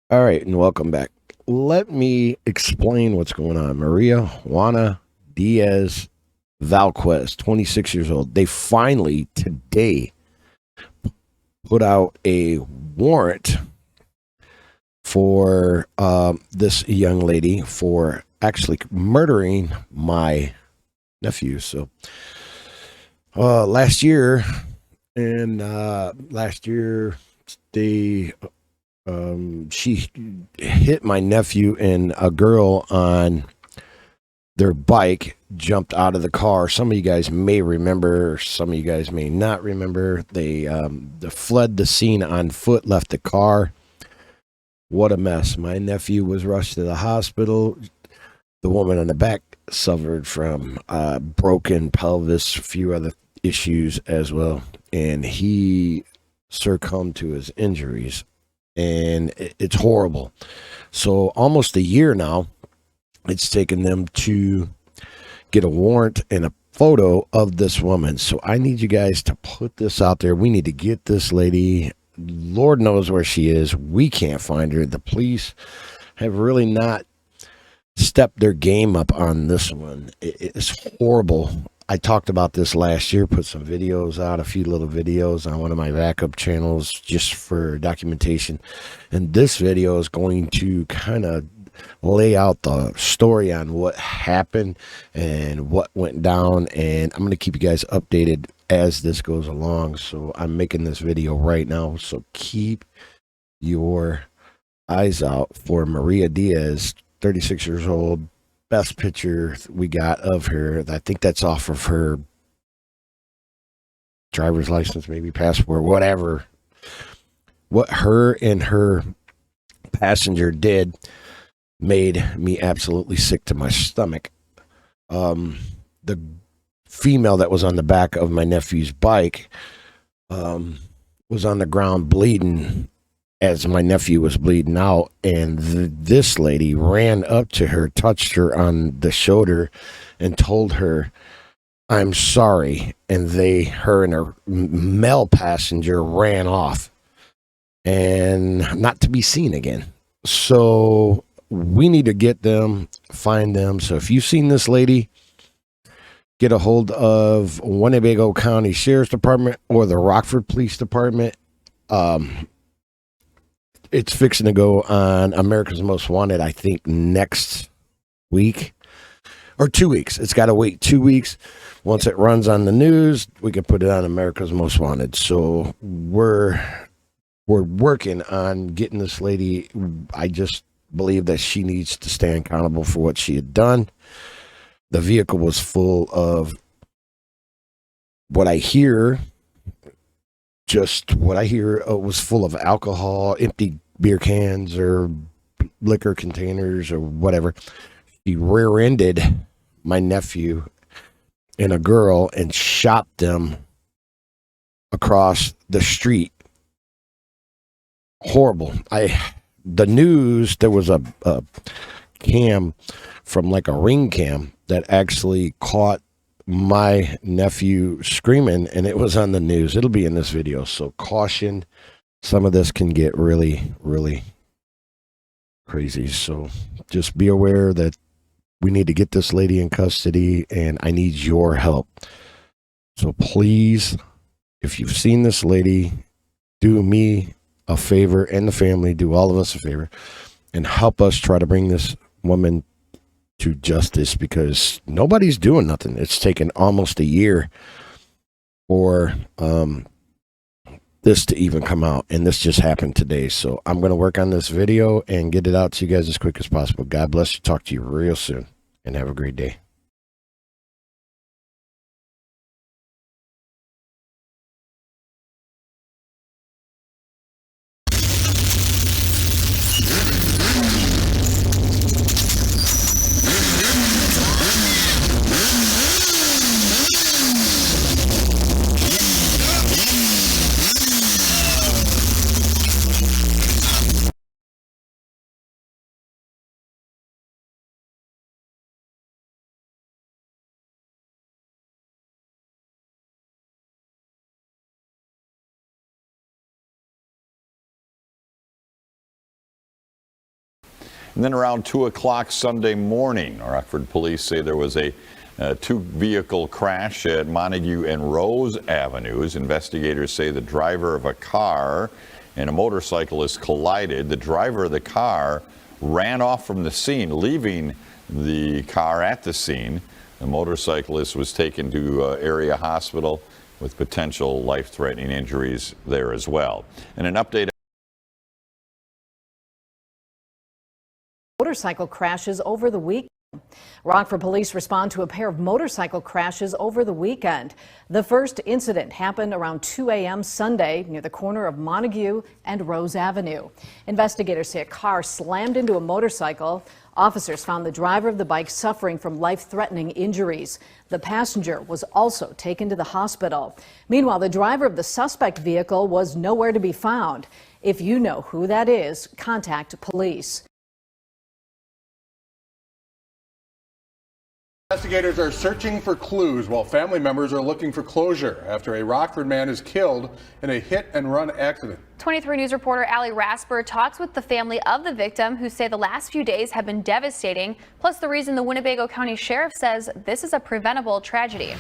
All right, and welcome back. Let me explain what's going on. Maria Juana Diaz-Vasquez, 26 years old. They finally today put out a warrant for this young lady for actually murdering my nephew. So last year, and last year they she hit my nephew and a girl on their bike, jumped out of the car. Some of you guys may remember, some of you guys may not remember. They fled the scene on foot, left the car. What a mess. My nephew was rushed to the hospital. The woman on the back suffered from broken pelvis, a few other issues as well, and he succumbed to his injuries, and it's horrible. So almost a year now, it's taken them to get a warrant and a photo of this woman. So I need you guys to put this out there. We need to get this lady. Lord knows where she is. We can't find her. The police have really not stepped their game up on this one. It's horrible. I talked about this last year, put some videos out, a few little videos on one of my backup channels just for documentation. And this video is going to kind of lay out the story on what happened and what went down. And I'm going to keep you guys updated as this goes along. So I'm making this video right now. So keep your eyes out for Maria Diaz, 36 years old. Best picture we got of her. I think that's off of her driver's license, maybe passport, whatever. What her and her passenger did made me absolutely sick to my stomach. The female that was on the back of my nephew's bike was on the ground bleeding as my nephew was bleeding out, and this lady ran up to her, touched her on the shoulder, and told her, "I'm sorry." And her and her male passenger ran off and not to be seen again. So we need to get them, find them. So if you've seen this lady, get a hold of Winnebago County Sheriff's Department or the Rockford Police Department. It's fixing to go on America's Most Wanted, I think, next week or 2 weeks. It's got to wait 2 weeks. Once it runs on the news, we can put it on America's Most Wanted. So we're working on getting this lady. I just believe that she needs to stand accountable for what she had done. The vehicle was full of what I hear. Just what I hear was full of alcohol, empty beer cans or liquor containers or whatever. She rear-ended my nephew and a girl and shot them across the street. Horrible. The news, there was a cam from like a ring cam that actually caught my nephew screaming, and it was on the news. It'll be in this video, so caution. Some of this can get really, really crazy. So just be aware that we need to get this lady in custody, and I need your help. So please, if you've seen this lady, do me a favor and the family, do all of us a favor, and help us try to bring this woman to justice, because nobody's doing nothing. It's taken almost a year for this to even come out, and this just happened today. So I'm going to work on this video and get it out to you guys as quick as possible. God bless you. Talk to you real soon, and have a great day. And then around 2 o'clock Sunday morning, Rockford Police say there was a two-vehicle crash at Montague and Rose Avenues. Investigators say the driver of a car and a motorcyclist collided. The driver of the car ran off from the scene, leaving the car at the scene. The motorcyclist was taken to area hospital with potential life-threatening injuries there as well. And an update. Motorcycle crashes over the weekend. Rockford Police respond to a pair of motorcycle crashes over the weekend. The first incident happened around 2 a.m. Sunday near the corner of Montague and Rose Avenue. Investigators say a car slammed into a motorcycle. Officers found the driver of the bike suffering from life-threatening injuries. The passenger was also taken to the hospital. Meanwhile, the driver of the suspect vehicle was nowhere to be found. If you know who that is, contact police. Investigators are searching for clues while family members are looking for closure after a Rockford man is killed in a hit-and-run accident. 23 News reporter Allie Rasper talks with the family of the victim, who say the last few days have been devastating, plus the reason the Winnebago County Sheriff says this is a preventable tragedy.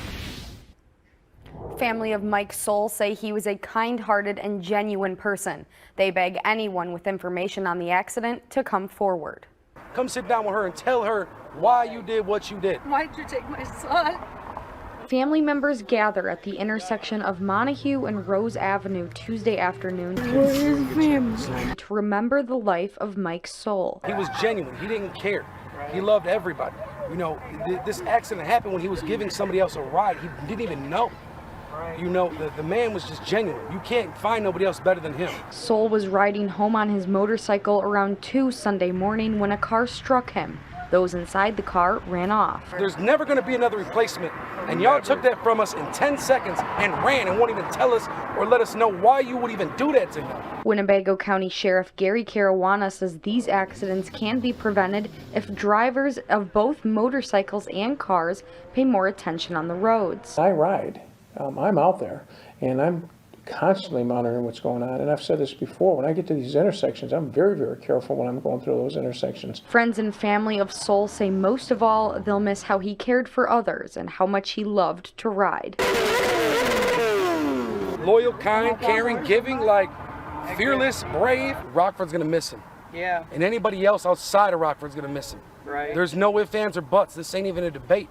Family of Mike Sowl say he was a kind-hearted and genuine person. They beg anyone with information on the accident to come forward. Come sit down with her and tell her why you did what you did. Why'd you take my son? Family members gather at the intersection of Montague and Rose Avenue Tuesday afternoon to remember the life of Mike Sowl. He was genuine. He didn't care. He loved everybody. You know, this accident happened when he was giving somebody else a ride. He didn't even know. You know, the man was just genuine. You can't find nobody else better than him. Sowl was riding home on his motorcycle around 2 Sunday morning when a car struck him. Those inside the car ran off. There's never going to be another replacement, and y'all took that from us in 10 seconds and ran and won't even tell us or let us know why you would even do that to him. Winnebago County Sheriff Gary Caruana says these accidents can be prevented if drivers of both motorcycles and cars pay more attention on the roads. I ride. I'm out there, and I'm constantly monitoring what's going on. And I've said this before, when I get to these intersections, I'm very, very careful when I'm going through those intersections. Friends and family of Sowl say most of all, they'll miss how he cared for others and how much he loved to ride. Loyal, kind, caring, giving, like fearless, brave. Rockford's going to miss him. Yeah. And anybody else outside of Rockford's going to miss him. Right. There's no ifs, ands, or buts. This ain't even a debate.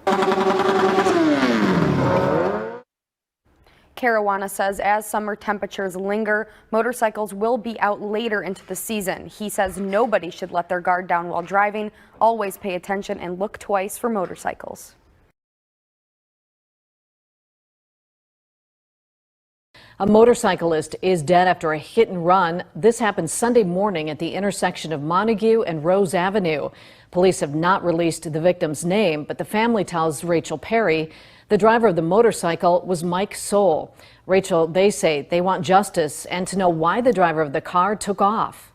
Caruana says as summer temperatures linger, motorcycles will be out later into the season. He says nobody should let their guard down while driving. Always pay attention and look twice for motorcycles. A motorcyclist is dead after a hit and run. This happened Sunday morning at the intersection of Montague and Rose Avenue. Police have not released the victim's name, but the family tells Rachel Perry the driver of the motorcycle was Mike Sowl. Rachel, they say they want justice and to know why the driver of the car took off.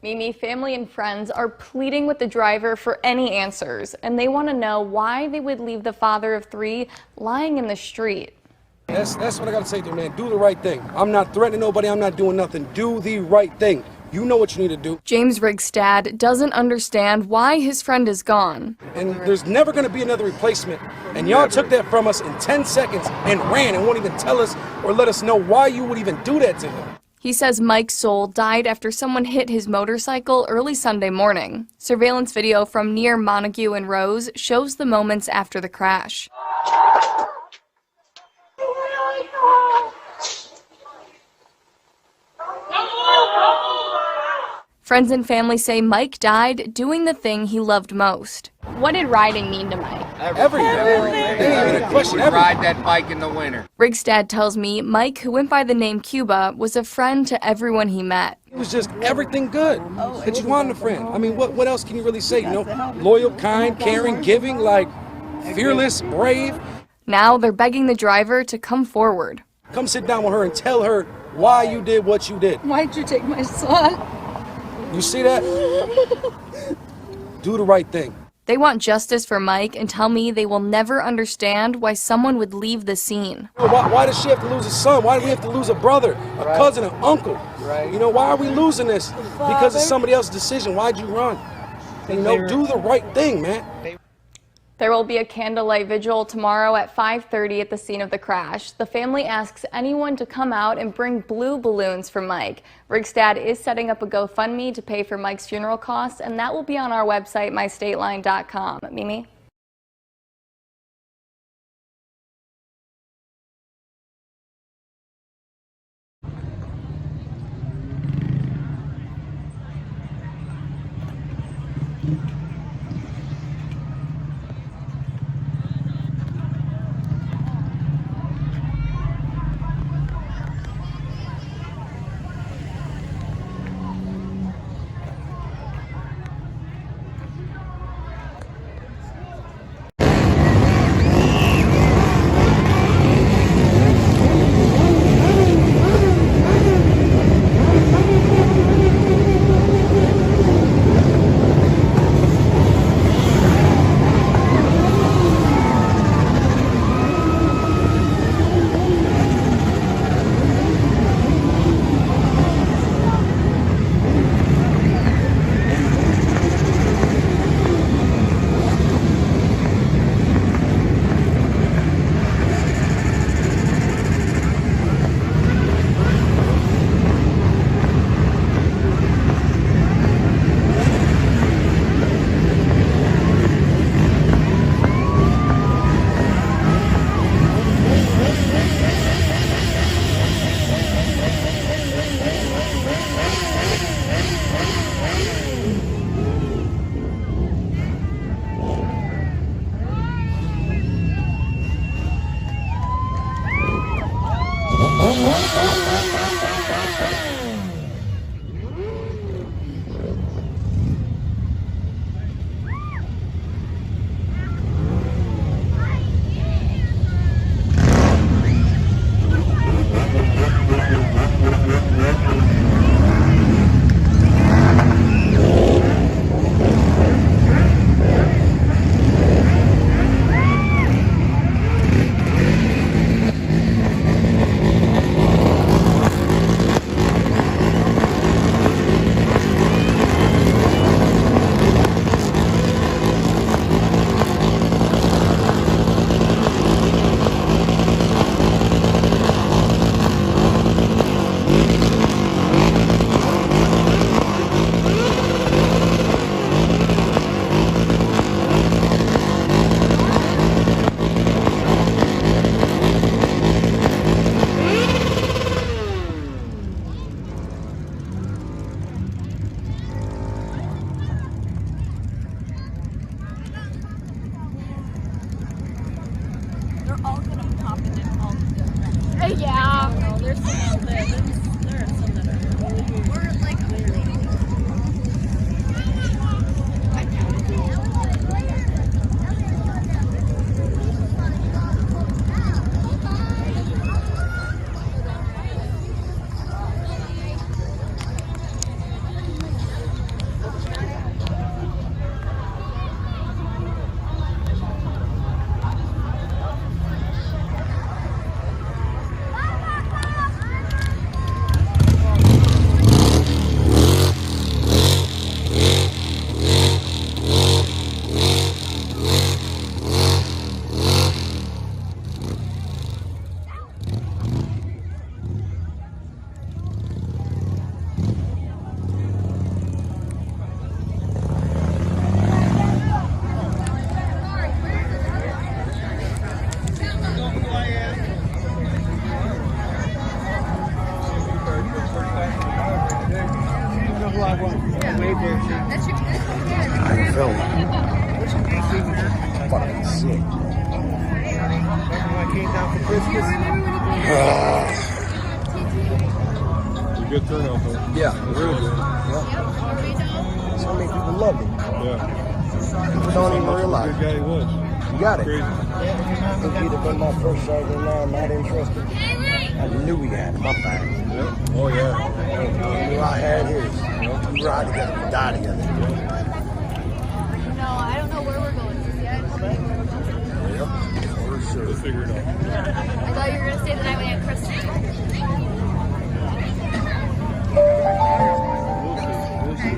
Mimi, family and friends are pleading with the driver for any answers, and they want to know why they would leave the father of 3 lying in the street. That's what I got to say to you, man. Do the right thing. I'm not threatening nobody. I'm not doing nothing. Do the right thing. You know what you need to do. James Rigstad doesn't understand why his friend is gone. And there's never going to be another replacement. And y'all took that from us in 10 seconds and ran and won't even tell us or let us know why you would even do that to him. He says Mike Sowl died after someone hit his motorcycle early Sunday morning. Surveillance video from near Montague and Rose shows the moments after the crash. Friends and family say Mike died doing the thing he loved most. What did riding mean to Mike? Everything. Ride that bike in the winter. Rigstad tells me Mike, who went by the name Cuba, was a friend to everyone he met. It was just everything good that you want in a friend. I mean, what else can you really say? You know, loyal, kind, caring, giving, like fearless, brave. Now they're begging the driver to come forward. Come sit down with her and tell her why you did what you did. Why'd you take my son? You see that? Do the right thing. They want justice for Mike and tell me they will never understand why someone would leave the scene. Why does she have to lose a son? Why do we have to lose a brother, a cousin, an uncle? You know, why are we losing this? Because of somebody else's decision. Why'd you run? You know, do the right thing, man. There will be a candlelight vigil tomorrow at 5:30 at the scene of the crash. The family asks anyone to come out and bring blue balloons for Mike. Rigstad is setting up a GoFundMe to pay for Mike's funeral costs, and that will be on our website, mystateline.com. Mimi? I felt fucking sick. Good turnout, though. Yeah, Real good. Yeah. So many people loved it. Yeah. People don't even realize. Good guy he was. You got it. Crazy. I think he'd have been my first sergeant. Now I'm not interested. I knew he had him. My bad. Yeah. Oh yeah. I knew I had his. We ride together. We die together. No, I don't know where we're going just yet. Yep. For sure. We'll figure it out. I thought you were going to stay the night we had Christmas. We'll see.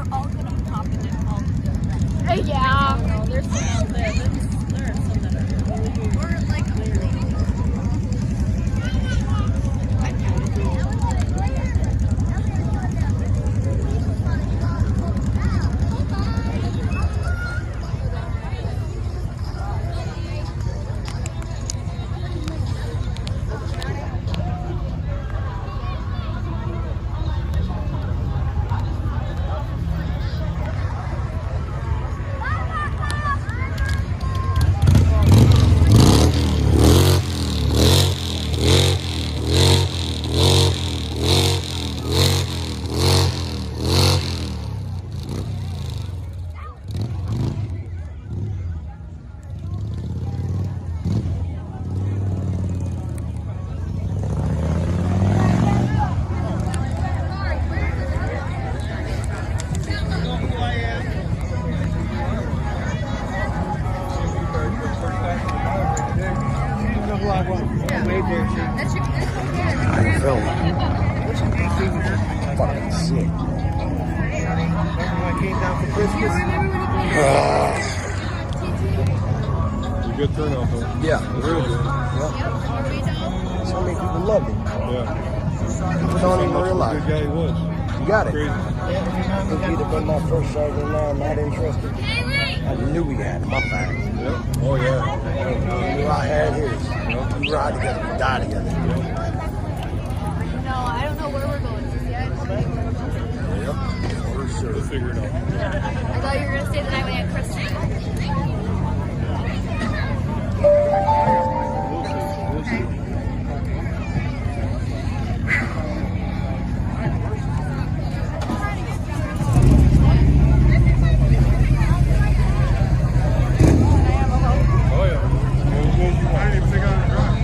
They're all gonna pop in and all the yeah. No, there's some out there. There are some that are really or like Good turnout though. Yeah. Really good. Yeah. So many people loved it. Yeah. People don't even realize. Good guy he was. You got it. Crazy. If he'd have been my first sergeant, now I'm not interested. I knew we had him up back. Yeah. Oh yeah. I knew I had his. Yeah. We ride together, we die together. no, I don't know where we're going just yet. Yep. For sure. We'll figure it out. I thought you were gonna stay the night we had Christmas. We'll see. Oh yeah. I didn't even think I was driving.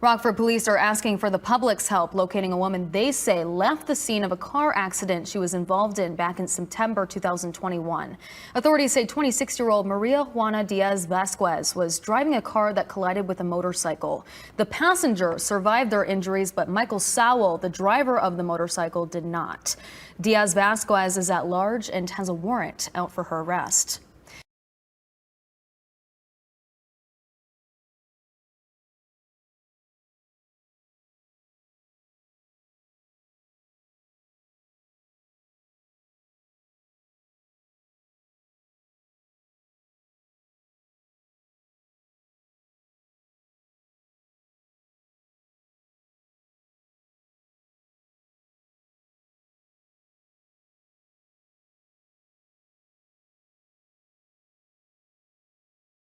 Rockford Police are asking for the public's help locating a woman they say left the scene of a car accident she was involved in back in September 2021. Authorities say 26-year-old Maria Juana Diaz-Vasquez was driving a car that collided with a motorcycle. The passenger survived their injuries, but Michael Sowl, the driver of the motorcycle, did not. Diaz-Vasquez is at large and has a warrant out for her arrest.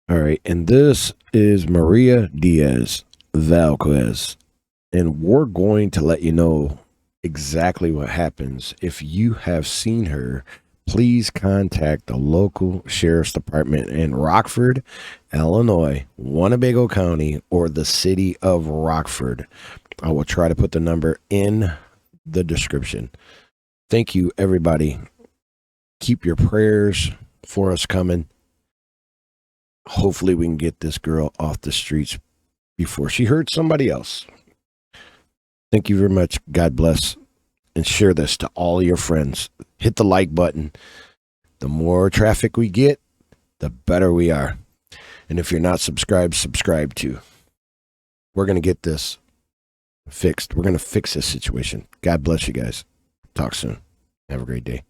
All right, and this is Maria Diaz-Vasquez, and we're going to let you know exactly what happens. If you have seen her, please contact the local sheriff's department in Rockford, Illinois, Winnebago County, or the city of Rockford. I will try to put the number in the description. Thank you, everybody. Keep your prayers for us coming. Hopefully we can get this girl off the streets before she hurts somebody else. Thank you very much. God bless. And share this to all your friends. Hit the like button. The more traffic we get, the better we are. And if you're not subscribed, subscribe too. We're going to get this fixed. We're going to fix this situation. God bless you guys. Talk soon. Have a great day.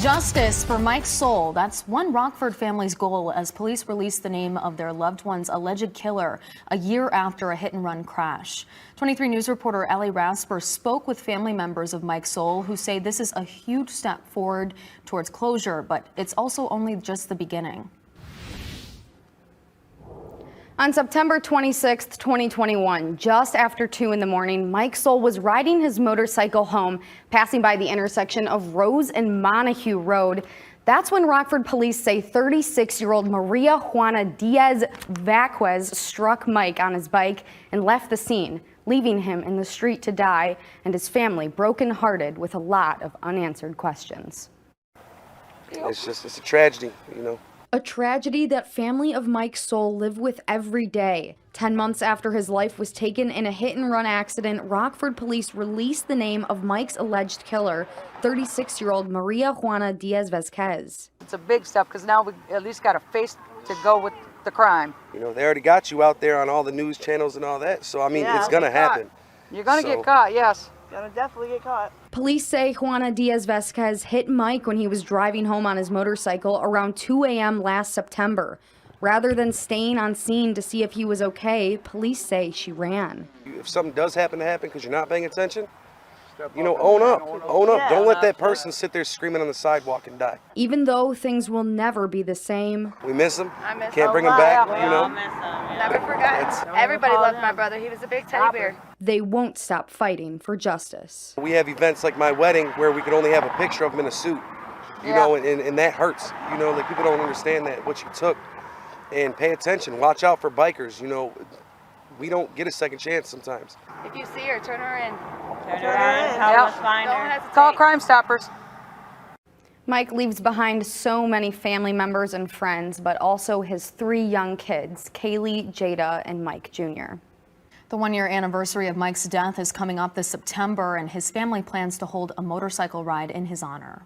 Justice for Mike Sowl. That's one Rockford family's goal as police release the name of their loved one's alleged killer a year after a hit-and-run crash. 23 News reporter Maria Rasper spoke with family members of Mike Sowl who say this is a huge step forward towards closure, but it's also only just the beginning. On September 26, 2021, just after 2 in the morning, Mike Sowl was riding his motorcycle home, passing by the intersection of Rose and Montague Road. That's when Rockford police say 36-year-old Maria Juana Diaz-Vasquez struck Mike on his bike and left the scene, leaving him in the street to die and his family brokenhearted with a lot of unanswered questions. It's a tragedy, you know. A tragedy that family of Mike Sowl live with every day. 10 months after his life was taken in a hit-and-run accident, Rockford police released the name of Mike's alleged killer, 36-year-old Maria Juana Diaz-Vasquez. It's a big step because now we at least got a face to go with the crime. You know, they already got you out there on all the news channels and all that, so I mean, it's gonna happen. You're gonna get caught, yes. Gonna definitely get caught. Police say Juana Diaz-Vasquez hit Mike when he was driving home on his motorcycle around 2 a.m. last September. Rather than staying on scene to see if he was okay, police say she ran. If something does happen because you're not paying attention, you know, own up. Yeah, Don't let that person sit there screaming on the sidewalk and die. Even though things will never be the same. We miss him. I miss Can't him. bring him back, We you all know. miss him, yeah. Never forgot. Everybody loved my brother. He was a big teddy bear. They won't stop fighting for justice. We have events like my wedding where we could only have a picture of him in a suit, you know, and that hurts. You know, like people don't understand that, what you took. And pay attention, watch out for bikers, you know. We don't get a second chance sometimes. If you see her, turn her in. Turn her in. Help us find her. Call Crime Stoppers. Mike leaves behind so many family members and friends, but also his 3 young kids, Kaylee, Jada, and Mike Jr. The 1-year anniversary of Mike's death is coming up this September, and his family plans to hold a motorcycle ride in his honor.